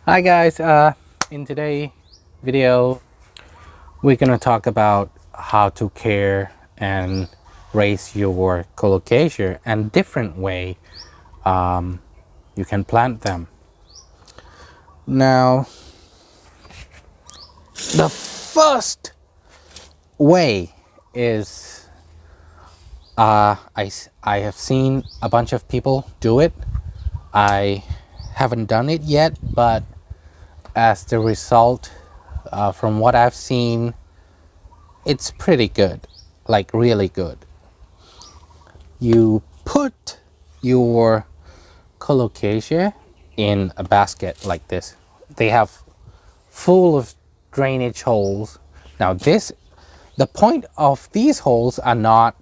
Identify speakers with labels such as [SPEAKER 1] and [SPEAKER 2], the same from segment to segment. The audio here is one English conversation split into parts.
[SPEAKER 1] Hi guys, in today's video we're gonna talk about how to care and raise your colocasia and different way you can plant them. Now the first way is I have seen a bunch of people do it. I haven't done it yet, but as the result, from what I've seen, it's pretty good, like really good. You put your colocasia in a basket like this. They have full of drainage holes. Now the point of these holes are not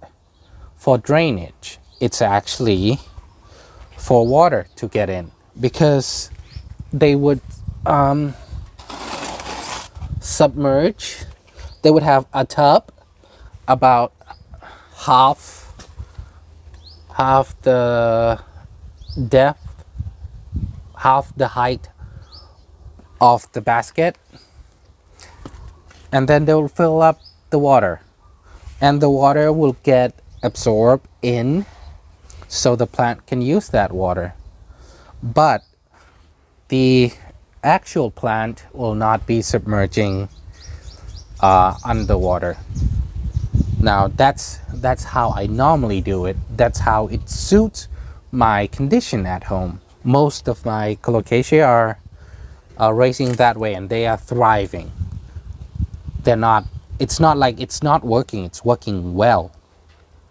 [SPEAKER 1] for drainage. It's actually for water to get in, because they would submerge. They would have a tub about half the depth, half the height of the basket, and then they'll fill up the water, and the water will get absorbed in, so the plant can use that water. But the actual plant will not be submerging underwater. Now that's how I normally do it. That's how it suits my condition at home. Most of my colocasia are raising that way, and they are thriving. They're not. It's not like it's not working. It's working well,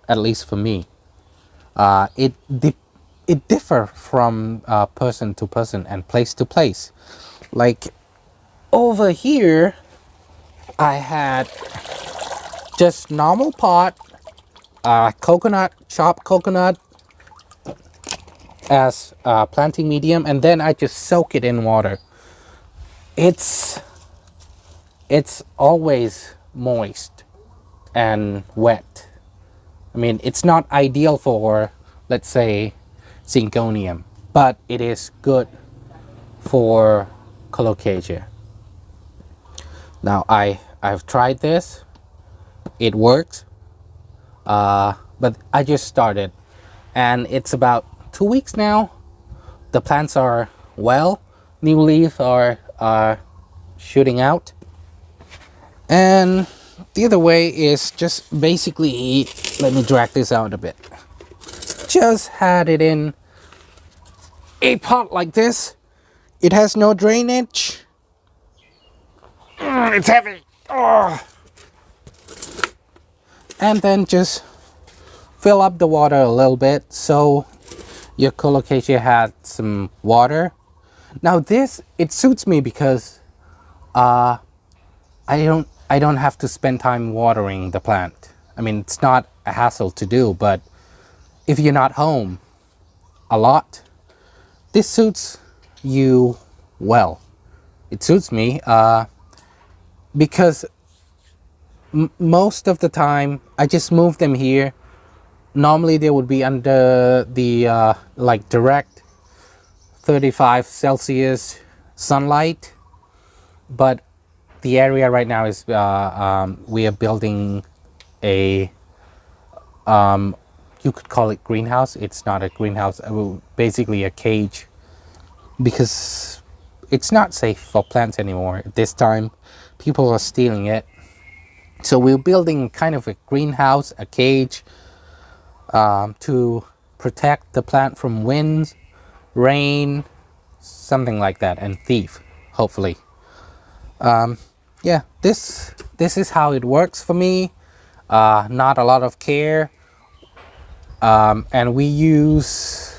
[SPEAKER 1] at least for me. It differs from person to person and place to place. Like over here, I had just normal pot, chopped coconut as planting medium, and then I just soak it in water. It's always moist and wet. I mean, it's not ideal for, let's say, syngonium, but it is good for colocasia. Now I've tried this. It works, but I just started, and it's about 2 weeks now. The plants are well, new leaves are shooting out, and the other way is just basically, let me drag this out a bit. Just had it in a pot like this. It has no drainage. It's heavy. And then just fill up the water a little bit so your colocasia had some water. Now it suits me because I don't have to spend time watering the plant. I mean, it's not a hassle to do, but if you're not home a lot, this suits you well. It suits me because most of the time I just move them here. Normally they would be under the like direct 35 Celsius sunlight, but the area right now is we are building a you could call it greenhouse. It's not a greenhouse, basically a cage, because it's not safe for plants anymore. This time people are stealing it, so we're building kind of a greenhouse, a cage, to protect the plant from wind, rain, something like that, and thief, hopefully. Yeah, this is how it works for me. Not a lot of care, and we use,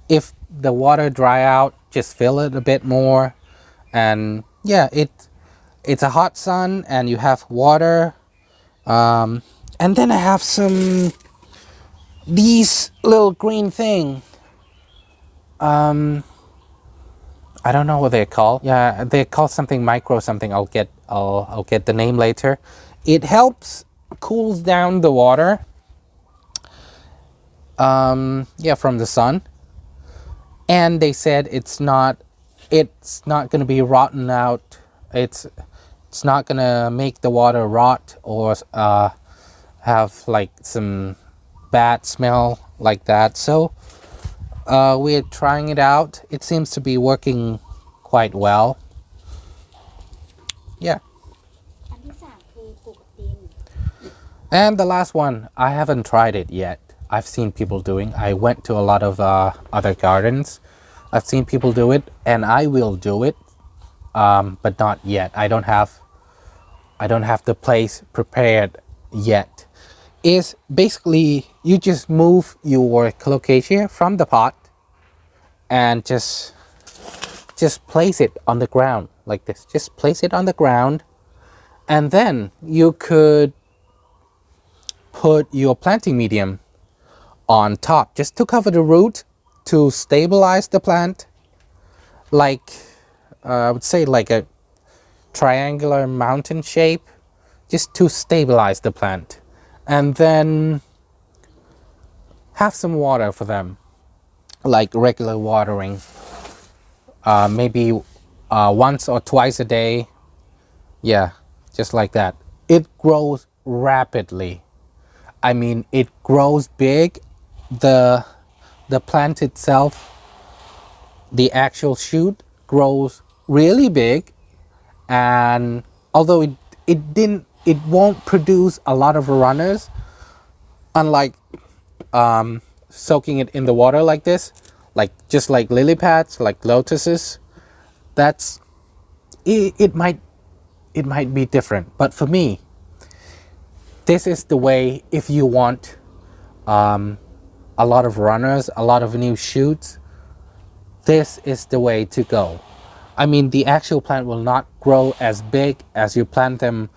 [SPEAKER 1] if the water dry out, just fill it a bit more. And yeah, it's a hot sun and you have water. And then I have these little green thing. I don't know what they're called. Yeah, they're called something micro something. I'll get the name later. It helps cools down the water, yeah, from the sun. and they said it's not going to be rotten out. It's not going to make the water rot or have like some bad smell like that. So we're trying it out. It seems to be working quite well. Yeah.
[SPEAKER 2] อันที่สามคือปลูกกับดิน
[SPEAKER 1] And the last one, I haven't tried it yet. I've seen people doing. I went to a lot of other gardens. I've seen people do it, and I will do it, but not yet. I don't have the place prepared yet. Is basically you just move your colocasia from the pot and just place it on the ground like this. Just place it on the ground, and then you could put your planting medium on top just to cover the root to stabilize the plant, like I would say like a triangular mountain shape, just to stabilize the plant, and then have some water for them, like regular watering, maybe once or twice a day. Yeah, just like that. It grows rapidly. I mean, it grows big. The plant itself, the actual shoot, grows really big, and although it won't produce a lot of runners, unlike soaking it in the water like this, like just like lily pads, like lotuses. That's it might be different, but for me, this is the way. If you want a lot of runners, a lot of new shoots, this is the way to go. I mean, the actual plant will not grow as big as you plant them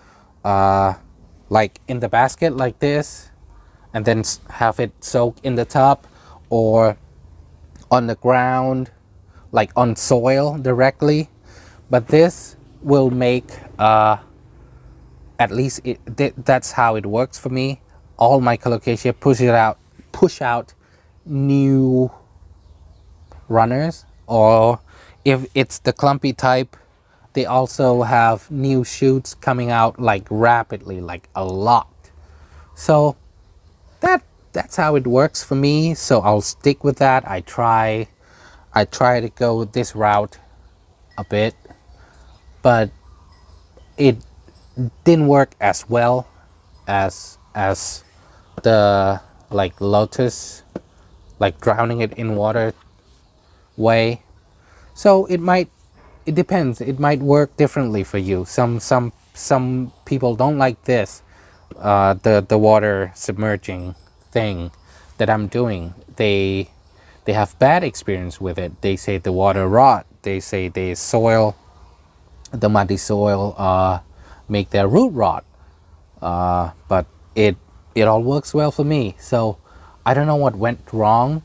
[SPEAKER 1] like in the basket like this, and then have it soak in the tub or on the ground, like on soil directly. But this will make at least that's how it works for me. All my colocasia push out new runners, or if it's the clumpy type, they also have new shoots coming out like rapidly, like a lot. So that's how it works for me. So I'll stick with that. I try to go this route a bit, but it didn't work as well as the like lotus, like drowning it in water way. So it depends. It might work differently for you. Some people don't like this, the water submerging thing that I'm doing. They have bad experience with it. They say the water rot. They say the muddy soil make their root rot. But it all works well for me. So I don't know what went wrong.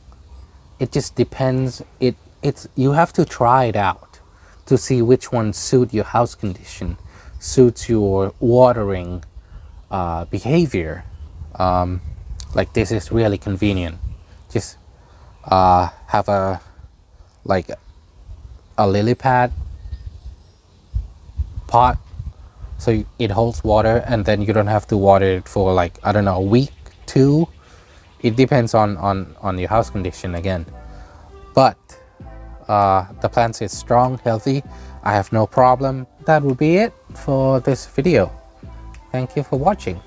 [SPEAKER 1] It just depends. It's you have to try it out to see which one suit your house condition, suits your watering behavior. Like this is really convenient. Just have a lily pad pot, so it holds water, and then you don't have to water it for like, I don't know, a week, two. It depends on your house condition again. But the plant is strong, healthy. I have no problem. That will be it for this video. Thank you for watching.